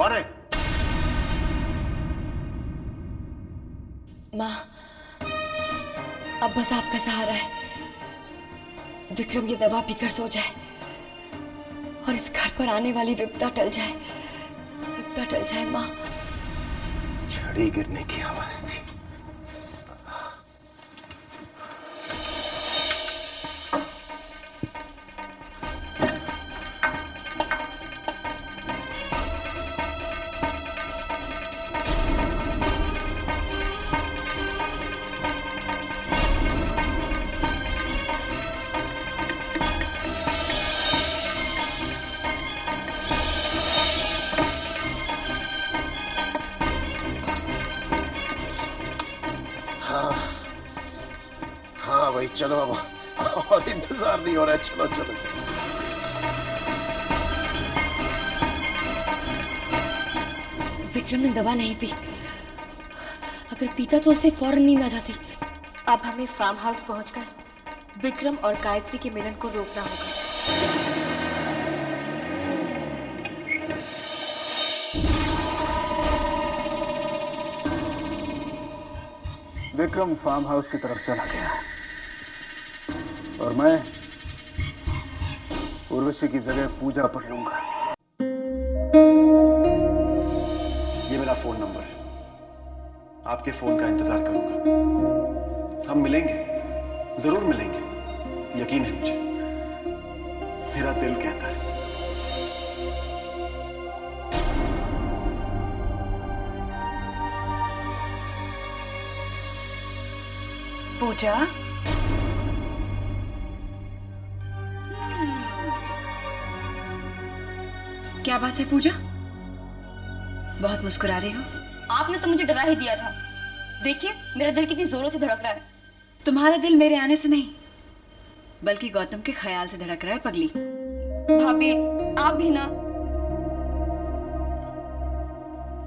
कौन है? माँ, अब बस आपका सहारा है। विक्रम ये दवा पीकर सो जाए और इस घर पर आने वाली विपदा टल जाए। विपदा टल जाए माँ। छड़ी गिरने की आवाज थी। हाँ भाई चलो अब, और इंतजार नहीं हो रहा है। चलो चलो चलो। विक्रम ने दवा नहीं पी। अगर पीता तो उसे फौरन नींद आ जाती। अब हमें फार्म हाउस पहुंचकर विक्रम और गायत्री के मिलन को रोकना होगा। विक्रम फार्म हाउस की तरफ चला गया और मैं उर्वशी की जगह पूजा पढ़ लूंगा। ये मेरा फोन नंबर है, आपके फोन का इंतजार करूंगा। हम मिलेंगे, जरूर मिलेंगे, यकीन है मुझे। मेरा दिल कहता है। पूजा, क्या बात है पूजा? बहुत मुस्कुरा रही हो। आपने तो मुझे डरा ही दिया था। देखिए मेरा दिल कितनी जोरों से धड़क रहा है। तुम्हारा दिल मेरे आने से नहीं, बल्कि गौतम के ख्याल से धड़क रहा है पगली। भाभी आप भी ना।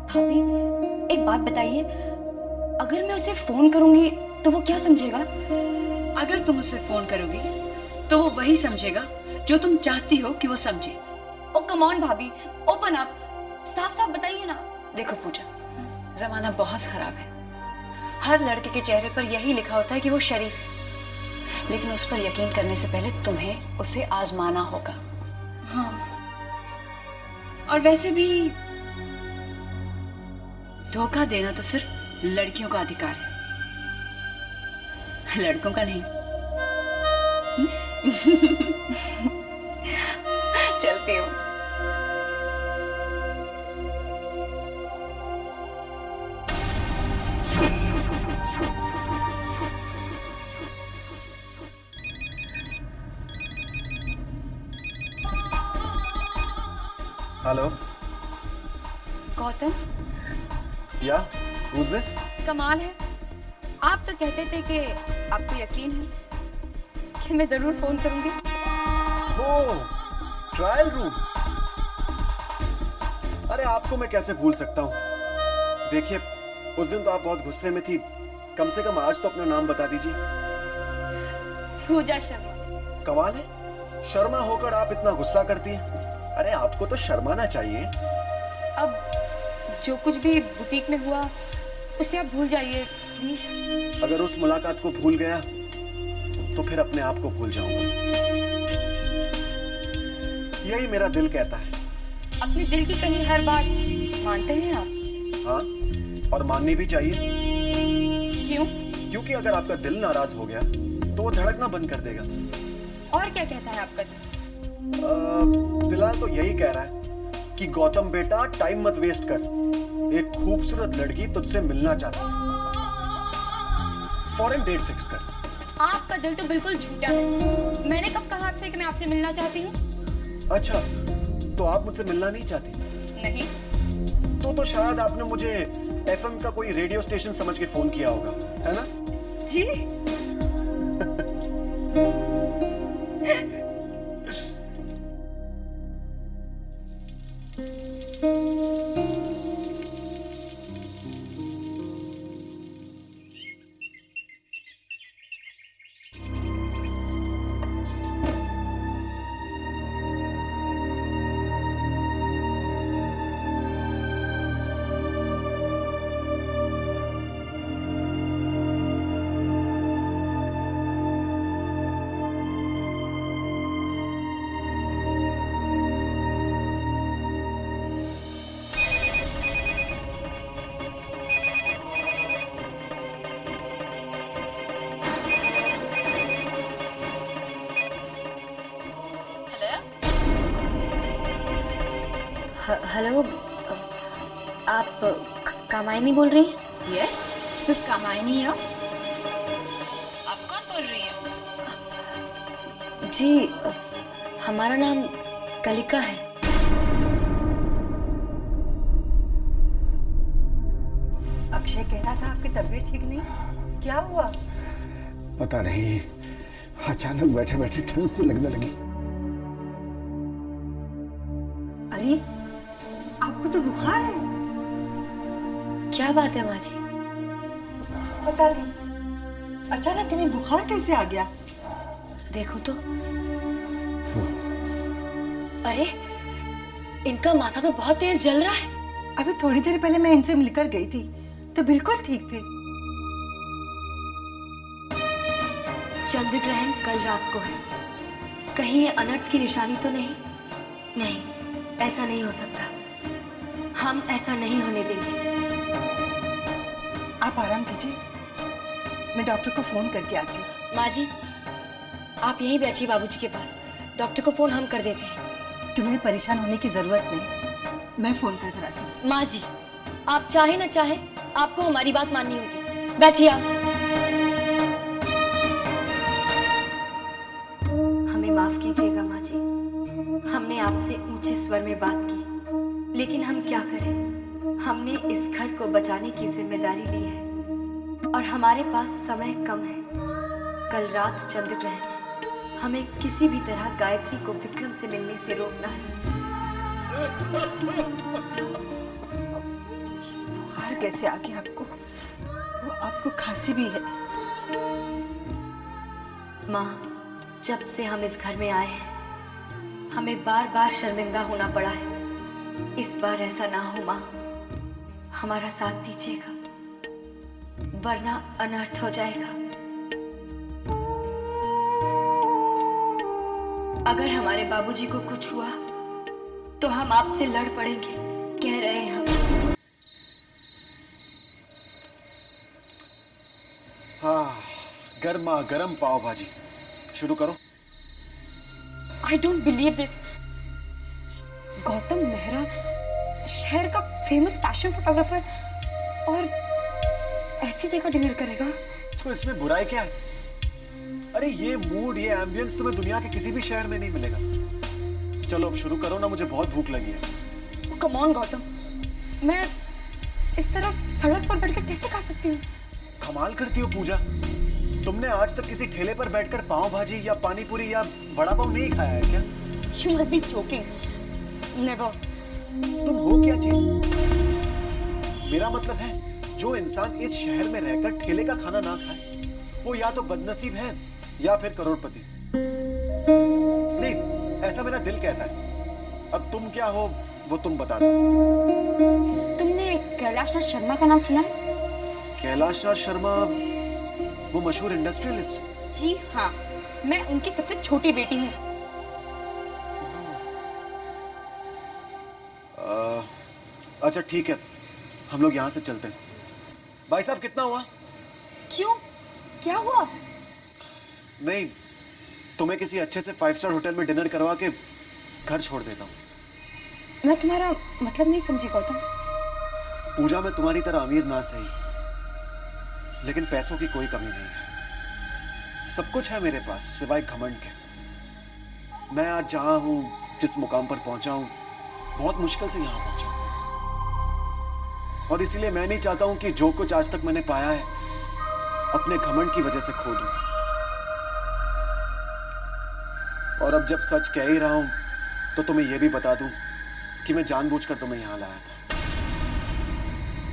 भाभी एक बात बताइए, अगर मैं उसे फोन करूंगी तो वो क्या समझेगा? अगर तुम उसे फोन करोगी तो वो वही समझेगा जो तुम चाहती हो कि वो समझे। ओ कम ऑन भाभी, ओपन अप, साफ साफ बताइए ना। देखो पूजा, जमाना बहुत खराब है। हर लड़के के चेहरे पर यही लिखा होता है कि वो शरीफ है, लेकिन उस पर यकीन करने से पहले तुम्हें उसे आजमाना होगा। हाँ। और वैसे भी धोखा देना तो सिर्फ लड़कियों का अधिकार है, लड़कों का नहीं। चलती हूँ। हेलो गौतम, या who's this? कमाल है। आप तो कहते थे कि आपको यकीन है कि मैं जरूर फोन करूंगी। ओह, ट्रायल रूम। अरे आपको मैं कैसे भूल सकता हूँ। देखिए उस दिन तो आप बहुत गुस्से में थी, कम से कम आज तो अपना नाम बता दीजिए। पूजा शर्मा। कमाल है, शर्मा होकर आप इतना गुस्सा करती हैं। अरे आपको तो शर्माना चाहिए। अब जो कुछ भी बुटीक में हुआ उसे आप भूल जाइए प्लीज। अगर उस मुलाकात को भूल गया तो फिर अपने आप को भूल जाऊंगा। यही मेरा दिल कहता है। अपने दिल की कही हर बात मानते हैं आप? हाँ, और माननी भी चाहिए। क्यों? क्योंकि अगर आपका दिल नाराज हो गया तो वो धड़कना बंद कर देगा। और क्या कहता है आपका दिल? फिलहाल तो यही कह रहा है कि गौतम बेटा टाइम मत वेस्ट कर, एक खूबसूरत लड़की तुझसे मिलना चाहती है, फॉरेन डेट फिक्स कर। आपका दिल तो बिल्कुल झूठा है। मैंने कब कहा आपसे कि मैं आपसे मिलना चाहती हूँ? अच्छा, तो आप मुझसे मिलना नहीं चाहती? नहीं। तो शायद आपने मुझे एफएम का कोई रेडियो स्टेशन समझ के फोन किया होगा, है ना? जी। हेलो, आप कामायनी बोल रही हैं? यस, सिस कामायनी है। आप कौन बोल रही हैं? जी, हमारा नाम कलिका है। अक्षय कह रहा था आपकी तबीयत ठीक नहीं, क्या हुआ? पता नहीं, अचानक बैठे बैठे ठंड सी लगने लगी। अरे आपको तो बुखार है। क्या बात है माँ जी? पता नहीं अचानक इन्हें बुखार कैसे आ गया। देखो तो। अरे, इनका माथा तो बहुत तेज जल रहा है। अभी थोड़ी देर पहले मैं इनसे मिलकर गई थी तो बिल्कुल ठीक थे। चंद्र ग्रहण कल रात को है। कहीं ये अनर्थ की निशानी तो नहीं? नहीं, ऐसा नहीं हो सकता। हम ऐसा नहीं होने देंगे। आप आराम कीजिए, मैं डॉक्टर को फोन करके आती हूँ। माँ जी, आप यहीं बैठिए बाबूजी के पास। डॉक्टर को फोन हम कर देते हैं। तुम्हें परेशान होने की जरूरत नहीं, मैं फोन कर आती हूँ। माँ जी, आप चाहे ना चाहे आपको हमारी बात माननी होगी। बैठिए आप। हमें माफ कीजिएगा माँ जी, हमने आपसे ऊंचे स्वर में बात की, लेकिन हम क्या करें। हमने इस घर को बचाने की जिम्मेदारी ली है और हमारे पास समय कम है। कल रात चंद्र ग्रहण है। हमें किसी भी तरह गायत्री को विक्रम से मिलने से रोकना है। बुखार कैसे आ गया आपको? वो आपको खांसी भी है। माँ, जब से हम इस घर में आए हैं हमें बार बार शर्मिंदा होना पड़ा है। इस बार ऐसा ना हो माँ, हमारा साथ दीजिएगा, वरना अनर्थ हो जाएगा। अगर हमारे बाबूजी को कुछ हुआ तो हम आपसे लड़ पड़ेंगे, कह रहे हैं हम। हाँ, गर्मा गर्म पाव भाजी शुरू करो। I don't believe this. Gautam Mehra शहर का फेमस फैशन फोटोग्राफर और ऐसी जगह डिनर करेगा। तो इसमें बुराई क्या है? अरे ये मूड, ये एम्बियंस तुम्हें दुनिया के किसी भी शहर में नहीं मिलेगा। चलो अब शुरू करो ना, मुझे बहुत भूख लगी है। कम ऑन गौतम, मैं इस तरह सड़क पर बैठकर कैसे खा सकती हूँ? कमाल करती हो पूजा, तुमने आज तक किसी ठेले पर बैठकर पाव भाजी या पानी पूरी या वड़ा पाव नहीं खाया है क्या? You must be joking. Never. तुम हो क्या चीज? मेरा मतलब है, जो इंसान इस शहर में रहकर ठेले का खाना ना खाए वो या तो बदनसीब है या फिर करोड़पति। नहीं, ऐसा मेरा दिल कहता है। अब तुम क्या हो वो तुम बता दो। तुमने कैलाशनाथ शर्मा का नाम सुना है? कैलाशनाथ शर्मा, वो मशहूर इंडस्ट्रियलिस्ट? जी हाँ, मैं उनकी सबसे छोटी बेटी हूँ। अच्छा ठीक है, हम लोग यहाँ से चलते हैं। भाई साहब कितना हुआ? क्यों, क्या हुआ? नहीं, तुम्हें किसी अच्छे से 5 स्टार होटल में डिनर करवा के घर छोड़ देता हूँ। मैं तुम्हारा मतलब नहीं समझी गौतम। पूजा में तुम्हारी तरह अमीर ना सही, लेकिन पैसों की कोई कमी नहीं है। सब कुछ है मेरे पास सिवाय घमंड के। मैं आज जहां हूं, जिस मुकाम पर पहुंचा हूं, बहुत मुश्किल से यहां पहुंचा हूं। और इसीलिए मैं नहीं चाहता हूं कि जो कुछ आज तक मैंने पाया है अपने घमंड की वजह से खो दूं। और अब जब सच कह ही रहा हूं तो तुम्हें यह भी बता दूं कि मैं जानबूझकर तुम्हें यहां लाया था।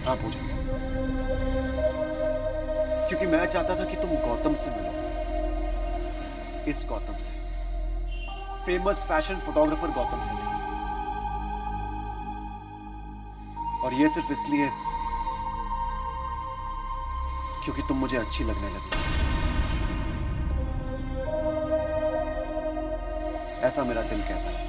हाँ पूजा, क्योंकि मैं चाहता था कि तुम गौतम से मिलो, इस गौतम से, फेमस फैशन फोटोग्राफर गौतम से नहीं। और ये सिर्फ इसलिए क्योंकि तुम मुझे अच्छी लगने लगी। ऐसा मेरा दिल कहता है।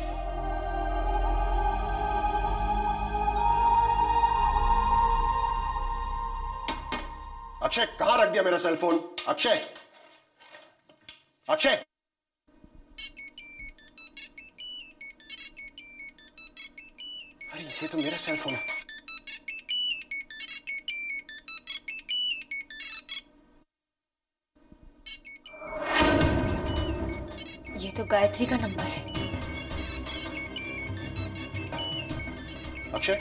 अक्षय, कहां रख दिया मेरा सेलफोन? अक्षय, अक्षय! ये तो मेरा सेल फोन है। ये तो गायत्री का नंबर है। अक्षय,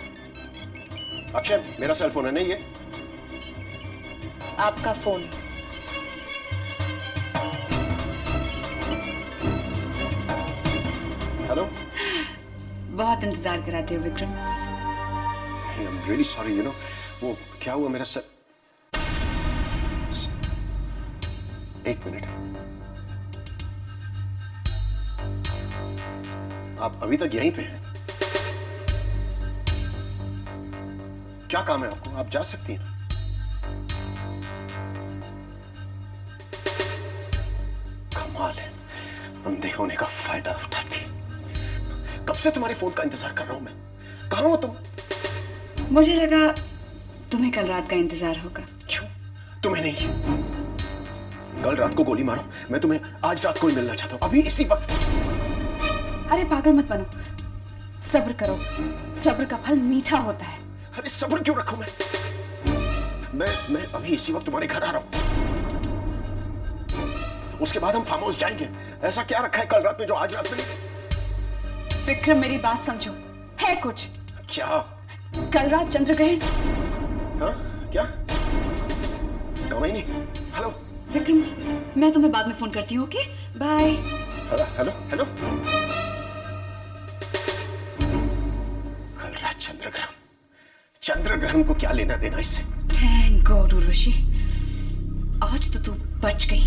अक्षय, मेरा सेल फोन है नहीं ये? आपका फोन। हेलो। बहुत इंतजार कराते हो Vikram. I am really sorry, you know वो क्या हुआ मेरा सेल। एक मिनट, आप अभी तक यहीं पे हैं? क्या काम है आपको? आप जा सकती हैं ना। कमाल है, अंधे होने का फायदा उठाती। कब से तुम्हारे फोन का इंतजार कर रहा हूं मैं। कहां हो तुम? मुझे लगा तुम्हें कल रात का इंतजार होगा। क्यों? तुम्हें नहीं, कल रात को गोली मारो, मैं तुम्हें आज रात को ही मिलना चाहता हूं, अभी इसी वक्त। अरे पागल मत बनो, सब्र करो, सब्र का फल मीठा होता है। अरे सब्र क्यों रखूं मैं अभी इसी वक्त तुम्हारे घर आ रहा हूं। उसके बाद हम फार्म हाउस जाएंगे। ऐसा क्या रखा है कल रात में जो आज रात में? विक्रम मेरी बात समझो, है कुछ। क्या? कल रात चंद्र ग्रहण। हाँ क्या? कामायनी, हेलो। विक्रम, मैं तुम्हें बाद में फोन करती हूँ, okay bye. Hello hello hello. कल रात चंद्र ग्रहण, चंद्र ग्रहण को क्या लेना देना इससे? थैंक गॉड उर्वशी, आज तो तू बच गई।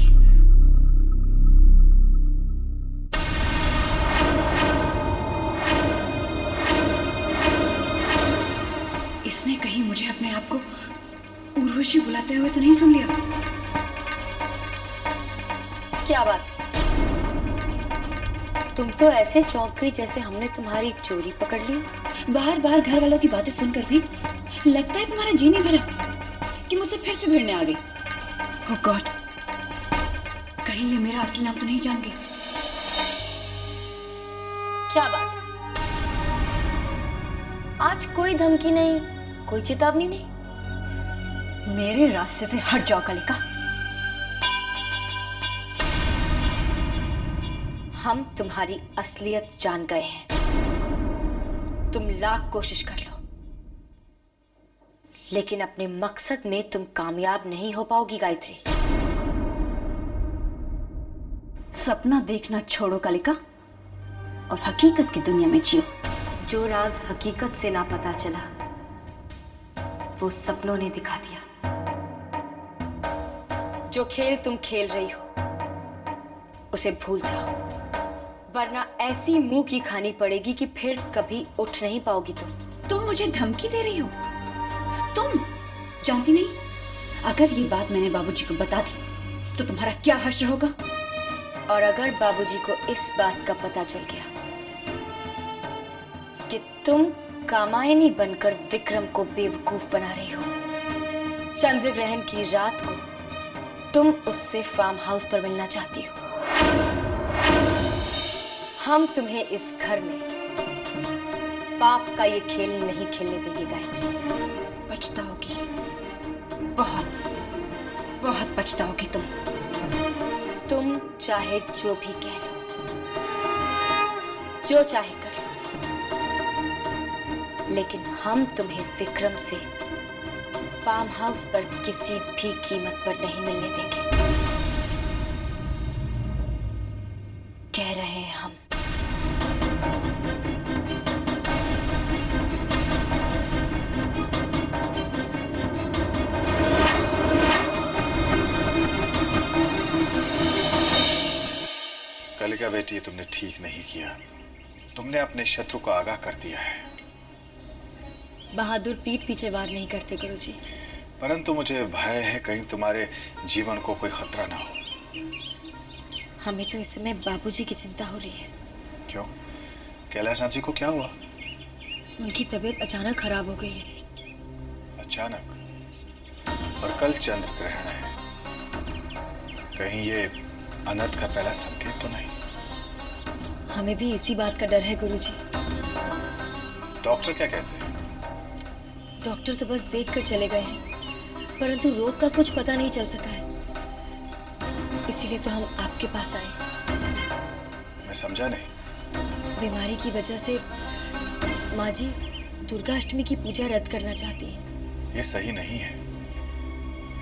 इसने कहीं मुझे अपने आप को उर्वशी बुलाते हुए तो नहीं सुन लिया? क्या बात है, तुम तो ऐसे चौंक गई जैसे हमने तुम्हारी चोरी पकड़ ली। बार बार घर वालों की बातें सुनकर भी लगता है तुम्हारा जी नहीं भरा कि मुझसे फिर से भिड़ने आ गई। ओह गॉड, कहीं ये मेरा असली नाम तो नहीं जान गई? क्या बात है, आज कोई धमकी नहीं, कोई चेतावनी नहीं? मेरे रास्ते से हट जाओ कलिका। हम तुम्हारी असलियत जान गए हैं। तुम लाख कोशिश कर लो, लेकिन अपने मकसद में तुम कामयाब नहीं हो पाओगी गायत्री। सपना देखना छोड़ो कलिका और हकीकत की दुनिया में जियो। जो राज हकीकत से ना पता चला वो सपनों ने दिखा दिया। जो खेल तुम खेल रही हो उसे भूल जाओ, वरना ऐसी मुंह की खानी पड़ेगी कि फिर कभी उठ नहीं पाओगी तुम मुझे धमकी दे रही हो? तुम जानती नहीं, अगर ये बात मैंने बाबूजी को बता दी तो तुम्हारा क्या हश्र होगा। और अगर बाबूजी को इस बात का पता चल गया कि तुम कामायनी बनकर विक्रम को बेवकूफ बना रही हो, चंद्र ग्रहण की रात को तुम उससे फार्म हाउस पर मिलना चाहती हो, हम तुम्हें इस घर में पाप का ये खेल नहीं खेलने देंगे गायत्री। पछताओगी, बहुत बहुत पछताओगी तुम चाहे जो भी कह लो, जो चाहे कर लो, लेकिन हम तुम्हें विक्रम से फार्म हाउस पर किसी भी कीमत पर नहीं मिलने देंगे। कह रहे हैं हम। कलिका बेटी, तुमने ठीक नहीं किया। तुमने अपने शत्रु को आगाह कर दिया है। बहादुर पीठ पीछे वार नहीं करते गुरुजी। परंतु मुझे भय है कहीं तुम्हारे जीवन को कोई खतरा ना हो। हमें तो इस समय बाबूजी की चिंता हो रही है। क्यों? कैलाश जी को क्या हुआ? उनकी तबीयत अचानक खराब हो गई है। अचानक? और कल चंद्र ग्रहण है, कहीं ये अनर्थ का पहला संकेत तो नहीं? हमें भी इसी बात का डर है गुरुजी। डॉक्टर क्या कहते हैं? डॉक्टर तो बस देख कर चले गए हैं, परंतु रोग का कुछ पता नहीं चल सका है। इसीलिए तो हम आपके पास आए। मैं समझा नहीं। बीमारी की वजह से माँ जी दुर्गाष्टमी की पूजा रद्द करना चाहती हैं। ये सही नहीं है।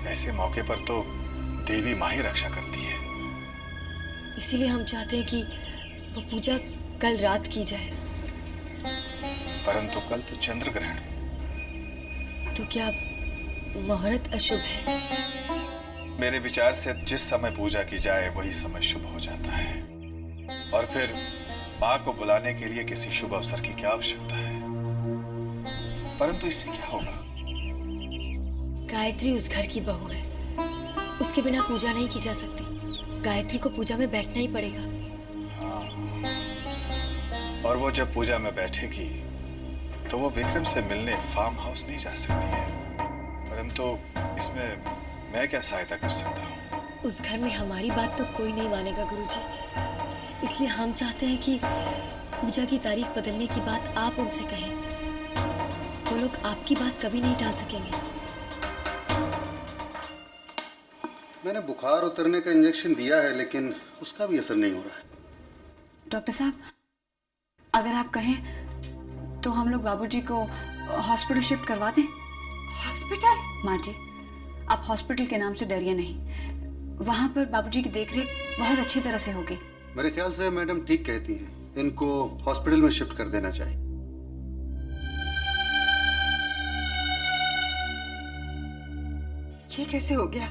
ऐसे मौके पर तो देवी माँ ही रक्षा करती है। इसीलिए हम चाहते हैं कि वो पूजा कल रात की जाए। परंतु कल तो चंद्र ग्रहण है। तो क्या मुहूर्त अशुभ है? मेरे विचार से जिस समय पूजा की जाए वही समय शुभ हो जाता है। और फिर माँ को बुलाने के लिए किसी शुभ अवसर की क्या आवश्यकता है? परंतु इससे क्या होगा? गायत्री उस घर की बहू है, उसके बिना पूजा नहीं की जा सकती। गायत्री को पूजा में बैठना ही पड़ेगा। हाँ। और वो जब पूजा में बैठेगी तो वो विक्रम से मिलने फार्म हाउस नहीं जा सकती है। परंतु इसमें मैं क्या सहायता कर सकता हूँ? उस घर में हमारी बात तो कोई नहीं मानेगा गुरुजी, इसलिए हम चाहते हैं कि पूजा की तारीख बदलने की बात आप उनसे कहें। वो लोग आपकी बात कभी नहीं टाल सकेंगे। मैंने बुखार उतरने का इंजेक्शन दिया है, लेकिन उसका भी असर नहीं हो रहा है। डॉक्टर साहब, अगर आप कहें तो हम लोग बाबूजी को हॉस्पिटल शिफ्ट करवा दें। हॉस्पिटल? माँ जी, आप हॉस्पिटल के नाम से डरिए नहीं। वहाँ पर बाबूजी की देखरेख बहुत अच्छी तरह से होगी। मेरे ख्याल से मैडम ठीक कहती हैं, इनको हॉस्पिटल में शिफ्ट कर देना चाहिए। ये कैसे हो गया?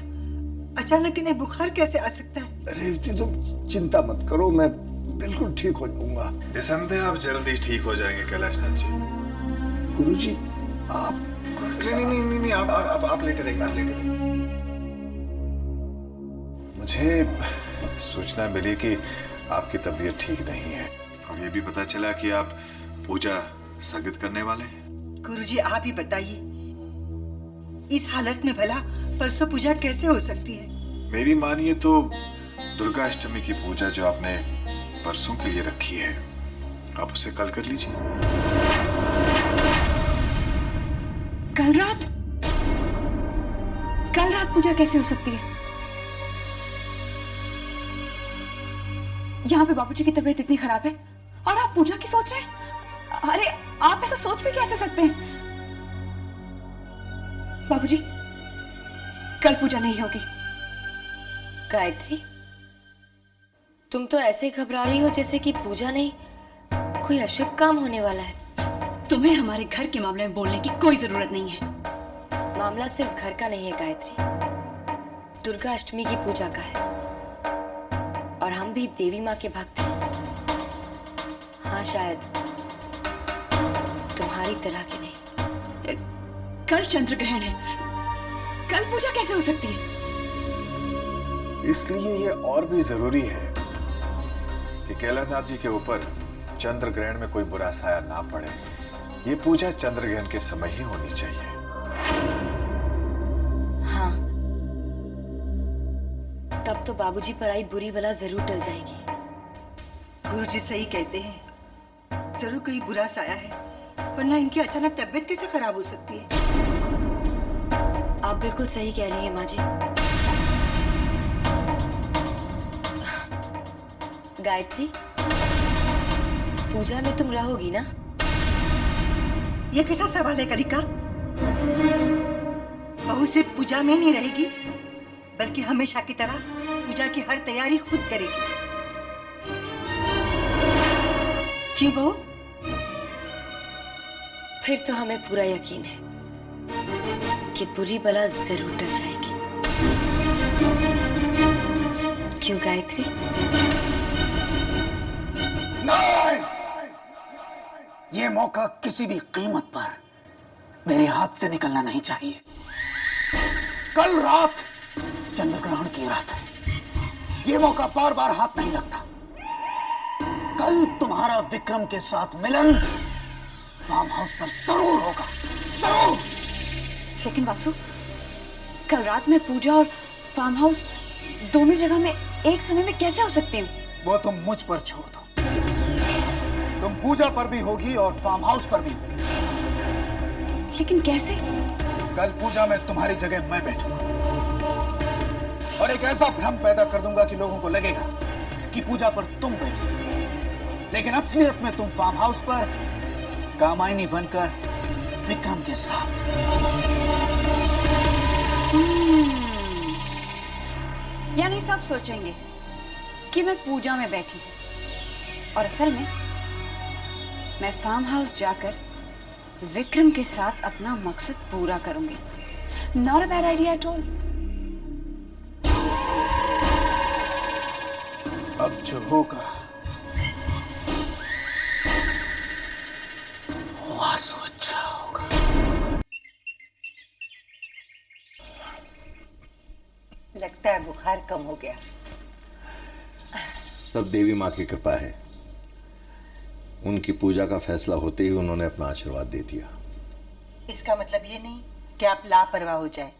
अचानक इन्हें बुखार कैसे आ सकता है? रेवती तुम चिंता मत करो, मैं बिल्कुल ठीक हो जाऊंगा। निसंदेह आप जल्दी ठीक हो जाएंगे कैलाशनाथ जी। गुरुजी आप नहीं आप लेटे रहिए, आप लेटे रहिए। मुझे सूचना मिली कि आपकी तबीयत ठीक नहीं है और ये भी पता चला कि आप पूजा स्थगित करने वाले हैं। गुरुजी आप ही बताइए, इस हालत में भला परसों पूजा कैसे हो सकती है? मेरी मानिए तो दुर्गाष्टमी की पूजा जो आपने परसों के लिए रखी है, आप उसे कल कर लीजिए। कल रात? कल रात पूजा कैसे हो सकती है? यहाँ पे बाबूजी की तबीयत इतनी खराब है और आप पूजा की सोच रहे हैं? अरे आप ऐसा सोच भी कैसे सकते हैं? बाबूजी, कल पूजा नहीं होगी। गायत्री, तुम तो ऐसे घबरा रही हो जैसे कि पूजा नहीं, कोई अशुभ काम होने वाला है। तुम्हें हमारे घर के मामले में बोलने की कोई जरूरत नहीं है। मामला सिर्फ घर का नहीं है गायत्री, दुर्गा अष्टमी की पूजा का है। और हम भी देवी माँ के भक्त हैं। हाँ, शायद तुम्हारी तरह के नहीं। कल चंद्र ग्रहण है, कल पूजा कैसे हो सकती है? इसलिए ये और भी जरूरी है कि कैलाशनाथ जी के ऊपर चंद्र ग्रहण में कोई बुरा साया ना पड़े। ये पूजा चंद्र ग्रहण के समय ही होनी चाहिए। हाँ, तब तो बाबूजी पर आई बुरी बला जरूर टल जाएगी। गुरुजी सही कहते हैं, जरूर कोई बुरा साया है, वरना इनकी अचानक तबीयत कैसे खराब हो सकती है? आप बिल्कुल सही कह रही हैं माँ जी। गायत्री, पूजा में तुम रहोगी ना? ये कैसा सवाल है कलिका? बहू सिर्फ पूजा में नहीं रहेगी, बल्कि हमेशा की तरह पूजा की हर तैयारी खुद करेगी। क्यों बहू? फिर तो हमें पूरा यकीन है कि बुरी बला जरूर टल जाएगी। क्यों गायत्री? नहीं! ये मौका किसी भी कीमत पर मेरे हाथ से निकलना नहीं चाहिए। कल रात चंद्र ग्रहण की रात है, ये मौका बार बार हाथ नहीं लगता। कल तुम्हारा विक्रम के साथ मिलन फार्म हाउस पर जरूर होगा, जरूर। लेकिन वासु, कल रात में पूजा और फार्म हाउस दोनों जगह में एक समय में कैसे हो सकती हूँ? वो तुम मुझ पर छोड़ दो। तुम पूजा पर भी होगी और फार्म हाउस पर भी होगी। लेकिन कैसे? कल पूजा में तुम्हारी जगह मैं बैठूंगा और एक ऐसा भ्रम पैदा कर दूंगा कि लोगों को लगेगा कि पूजा पर तुम बैठी, लेकिन असलियत में तुम फार्म हाउस पर कामायनी बनकर विक्रम के साथ। यानी सब सोचेंगे कि मैं पूजा में बैठी और असल में मैं फार्म हाउस जाकर विक्रम के साथ अपना मकसद पूरा करूंगी। Not a bad idea at all. अब जो होगा वो आंसू अच्छा होगा। लगता है बुखार कम हो गया। सब देवी माँ की कृपा है। उनकी पूजा का फैसला होते ही उन्होंने अपना आशीर्वाद दे दिया। इसका मतलब ये नहीं कि आप लापरवाह हो जाए।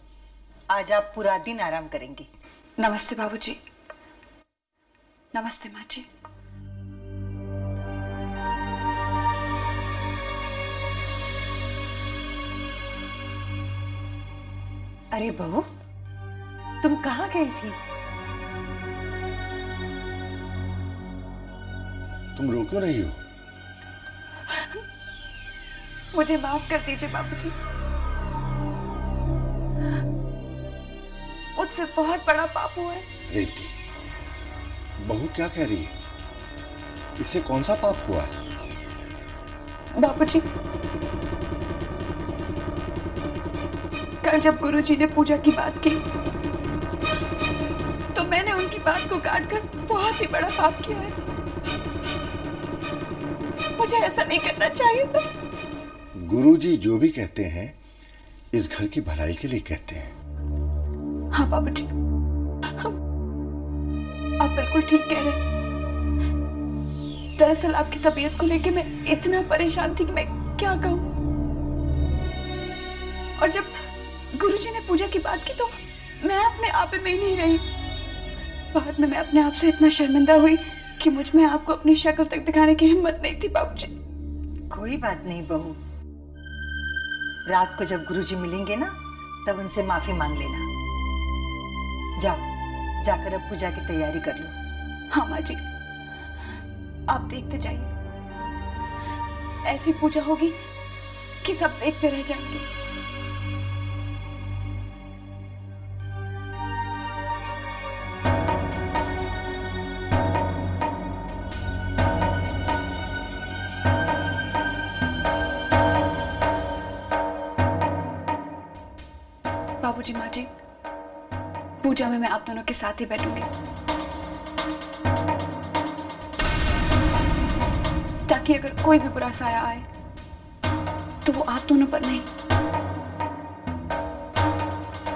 आज आप पूरा दिन आराम करेंगे। नमस्ते बाबूजी। नमस्ते माँ जी। अरे बहू, तुम कहाँ गई थी? तुम रो क्यों रही हो? मुझे माफ कर दीजिए बाबूजी। मुझसे बहुत बड़ा पाप हुआ है। रेवती, बहू क्या कह रही है? इससे कौन सा पाप हुआ है? बाबूजी, कल जब गुरुजी ने पूजा की बात की तो मैंने उनकी बात को काटकर बहुत ही बड़ा पाप किया है। मुझे ऐसा नहीं करना चाहिए था। गुरुजी जो भी कहते हैं इस घर की भलाई के लिए कहते हैं। हाँ बाबूजी, आप बिल्कुल ठीक कह रहे हैं। दरअसल आपकी तबीयत को लेके मैं इतना परेशान थी कि मैं क्या कहूँ। और जब गुरुजी ने पूजा की बात की तो मैं अपने आप में ही नहीं रही। बाद में मैं अपने आप से इतना शर्मिंदा हुई कि मुझ में आपको अपनी शक्ल तक दिखाने की हिम्मत नहीं थी बाबूजी। कोई बात नहीं बहू, रात को जब गुरुजी मिलेंगे ना तब उनसे माफी मांग लेना। जाओ, जाकर अब पूजा की तैयारी कर लो। हाँ माँ जी, आप देखते जाइए। ऐसी पूजा होगी कि सब देखते रह जाएंगे। बाबूजी, माँ जी, पूजा में मैं आप दोनों के साथ ही बैठूंगी ताकि अगर कोई भी बुरा साया आए तो वो आप दोनों पर नहीं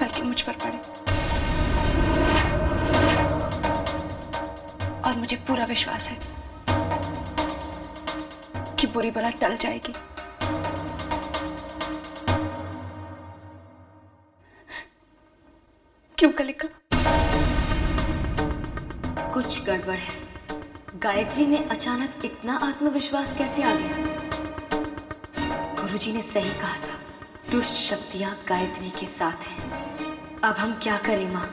बल्कि मुझ पर पड़े। और मुझे पूरा विश्वास है कि बुरी बला टल जाएगी। क्यों कलिका? कुछ गड़बड़ है। गायत्री में अचानक इतना आत्मविश्वास कैसे आ गया? गुरुजी ने सही कहा था, दुष्ट शक्तियां गायत्री के साथ हैं। अब हम क्या करें माँ?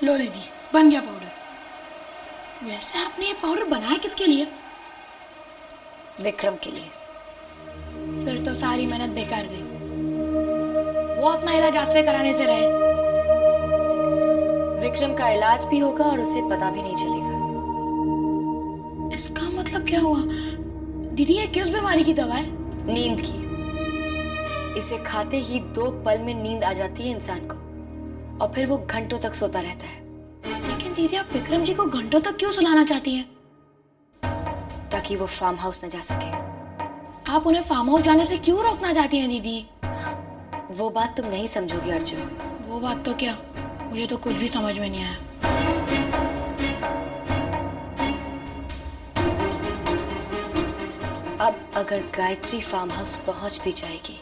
लो दीदी, बन गया पाउडर। वैसे आपने ये पाउडर बनाया किसके लिए? विक्रम के लिए। फिर तो सारी मेहनत बेकार गई। वो अपना इलाज आपसे कराने से रहे। विक्रम का इलाज भी होगा और उसे पता भी नहीं चलेगा। इसका मतलब क्या हुआ? दीदी, ये किस बीमारी की दवा है? नींद की। इसे खाते ही 2 पल में नींद आ जाती है इंसान को और फिर वो घंटों तक सोता रहता है। लेकिन दीदी, आप विक्रम जी को घंटों तक क्यों सुलाना चाहती हैं? ताकि वो फार्म हाउस न जा सके। आप उन्हें फार्म हाउस जाने से क्यों रोकना चाहती हैं दीदी? वो बात तुम नहीं समझोगे अर्जुन। वो बात तो क्या, मुझे तो कुछ भी समझ में नहीं आया। अब अगर गायत्री फार्म हाउस पहुंच भी जाएगी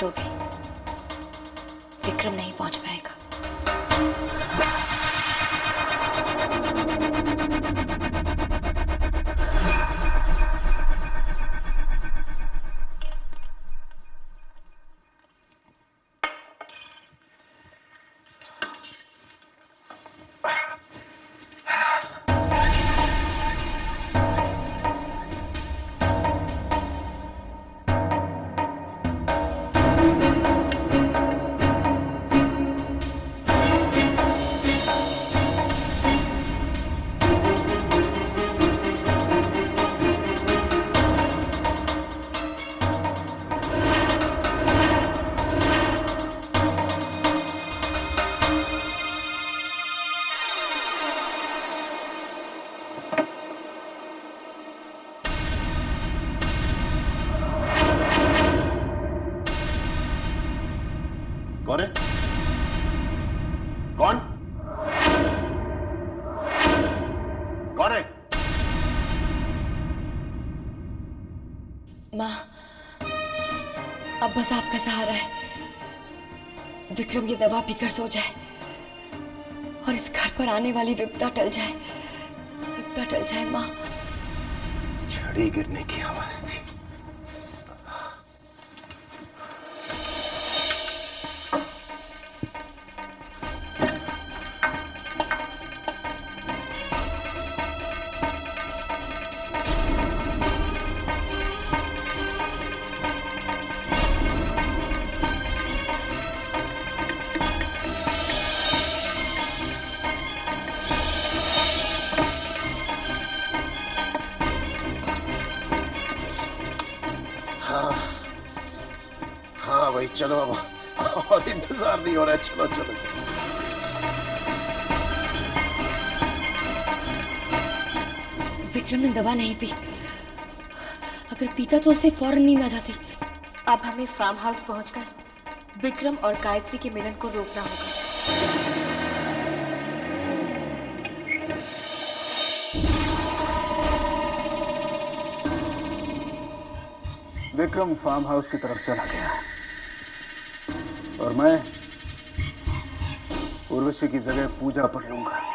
तो भी विक्रम नहीं पहुंच पाएगा। कौन है? कौन? कौन है? माँ, अब बस आपका सहारा है। विक्रम ये दवा पीकर सो जाए और इस घर पर आने वाली विपदा टल जाए। विपदा टल जाए माँ। छड़ी गिरने की आवाज थी। हाँ भाई चलो अब, और इंतजार नहीं हो रहा है। चलो चलो चलो। विक्रम ने दवा नहीं पी। अगर पीता तो उसे फौरन नींद आ जाती। अब हमें फार्म हाउस पहुंचकर विक्रम और गायत्री के मिलन को रोकना होगा। विक्रम फार्म हाउस की तरफ चला गया और मैं उर्वशी की जगह पूजा पर लूंगा।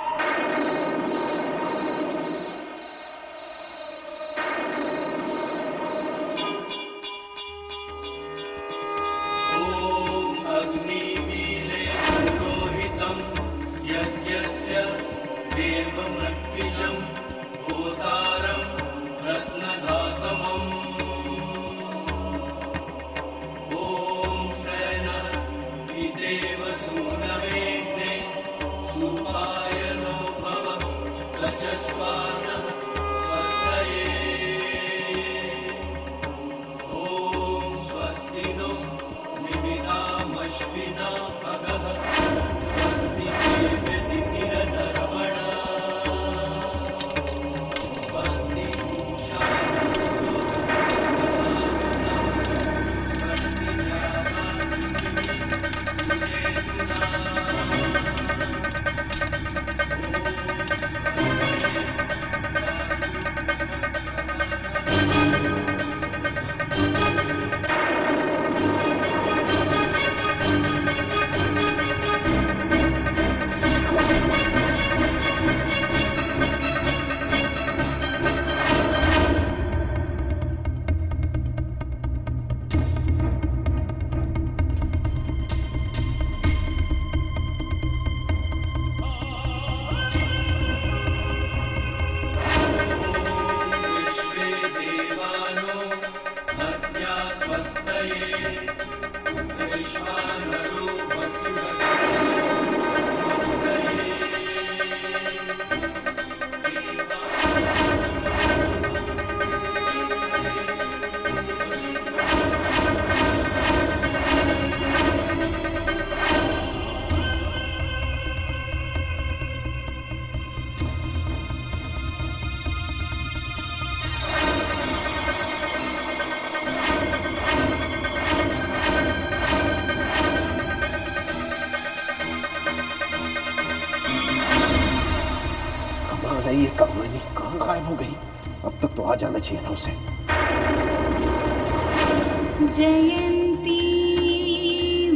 जयन्ती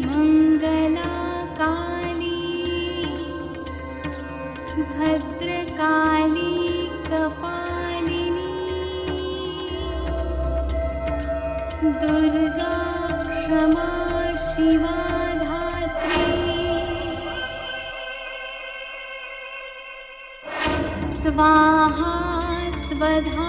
मंगला काली भद्रकाली कपालिनी दुर्गा क्षमा शिवा धात्री स्वाहा स्वधा